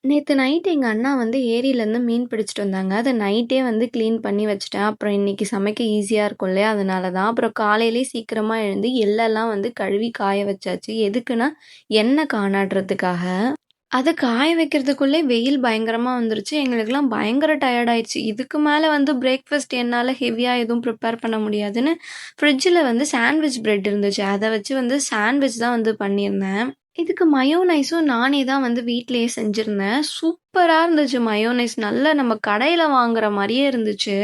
நேத்து நைட் எங்க அண்ணா வந்து ஏரியிலேருந்து மீன் பிடிச்சிட்டு வந்தாங்க. அத நைட்டே வந்து கிளீன் பண்ணி வச்சுட்டேன். அப்புறம் இன்னைக்கு சமைக்க ஈஸியா இருக்கும் இல்லையா? அதனால தான். அப்புறம் காலையிலேயே சீக்கிரமா எழுந்து எள்ளெல்லாம் வந்து கழுவி காய வச்சாச்சு. எதுக்குன்னா, எண்ணெய் காணாடுறதுக்காக. அத காய வைக்கிறதுக்குள்ளே வெயில் பயங்கரமா வந்துருச்சு. எங்களுக்கெல்லாம் பயங்கர டயர்ட் ஆயிடுச்சு. இதுக்கு மேல வந்து பிரேக்ஃபாஸ்ட் என்னால ஹெவியா எதுவும் ப்ரிப்பேர் பண்ண முடியாதுன்னு, ஃப்ரிட்ஜில வந்து சாண்ட்விச் பிரெட் இருந்துச்சு. அத வச்சு வந்து சாண்ட்விச் தான் வந்து பண்ணியிருந்தேன். இதுக்கு மயோனைஸும் நானே தான் வந்து வீட்லயே செஞ்சிருந்தேன். சூப்பரா இருந்துச்சு மயோனைஸ். நல்லா நம்ம கடையில வாங்குற மாரியே இருந்துச்சு.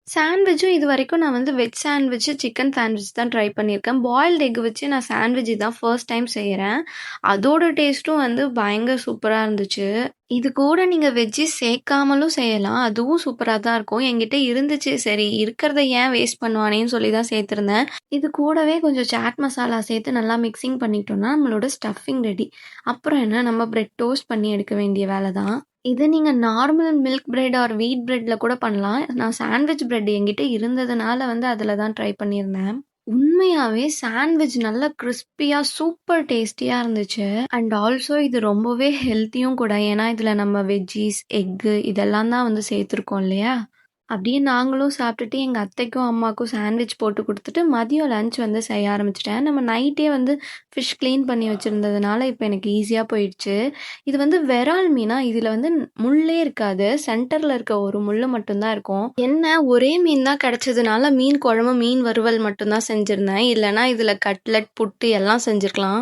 சாண்ட்விச்சும் இதுவரைக்கும் நான் வந்து வெஜ் சாண்ட்விச், சிக்கன் சாண்ட்விச் தான் ட்ரை பண்ணியிருக்கேன். பாயில்டு எக் வச்சு நான் சாண்ட்விச் இதான் ஃபர்ஸ்ட் டைம் செய்றேன். அதோட டேஸ்ட்டும் வந்து பயங்கர சூப்பரா இருந்துச்சு. இது கூட நீங்க வெஜ்ஜீஸ் சேர்க்காமலும் செய்யலாம். அதுவும் சூப்பரா தான் இருக்கும். என்கிட்ட இருந்துச்சு. சரி இருக்கிறத ஏன் வேஸ்ட் பண்ணுவானேன்னு சொல்லி தான் சேர்த்துருந்தேன். இது கூடவே கொஞ்சம் சாட் மசாலா சேர்த்து நல்லா மிக்ஸிங் பண்ணிட்டோம்னா, நம்மளோட ஸ்டஃபிங் ரெடி. அப்புறம் என்ன நம்ம பிரெட் டோஸ்ட் பண்ணி எடுக்க வேண்டிய வேல தான். இது நீங்க நார்மல் மில்க் பிரெட் ஆர் வீட் பிரெட்ல கூட பண்ணலாம். நான் சாண்ட்விச் பிரெட் என்கிட்ட இருந்ததுனால வந்து அதில தான் ட்ரை பண்ணியிருந்தேன். உண்மையாவே சாண்ட்விச் நல்லா கிரிஸ்பியா சூப்பர் டேஸ்டியா இருந்துச்சு. அண்ட் ஆல்சோ இது ரொம்பவே ஹெல்த்தியும் கூட. ஏன்னா, இதில நம்ம வெஜ்ஜீஸ், எக்கு இதெல்லாம் தான் வந்து சேர்த்துருக்கோம் இல்லையா? அப்படியே நாங்களும் சாப்பிட்டுட்டு எங்க அத்தைக்கும், அம்மாக்கும் சாண்ட்விச் போட்டு குடுத்துட்டு, மதியம் லஞ்ச் வந்து செய்ய ஆரம்பிச்சுட்டேன். நம்ம நைட்டே வந்து ஃபிஷ் கிளீன் பண்ணி வச்சிருந்ததுனால, இப்ப எனக்கு ஈஸியா போயிடுச்சு. இது வந்து வெறால் மீனா, இதுல வந்து முள்ளே இருக்காது. சென்டர்ல இருக்க ஒரு முள்ளு மட்டும் தான் இருக்கும். என்ன ஒரே மீன் தான் கிடைச்சதுனால, மீன் குழம்பு, மீன் வறுவல் மட்டும் தான் செஞ்சிருந்தேன். இல்லன்னா இதுல கட்லட், புட்டு எல்லாம் செஞ்சிருக்கலாம்.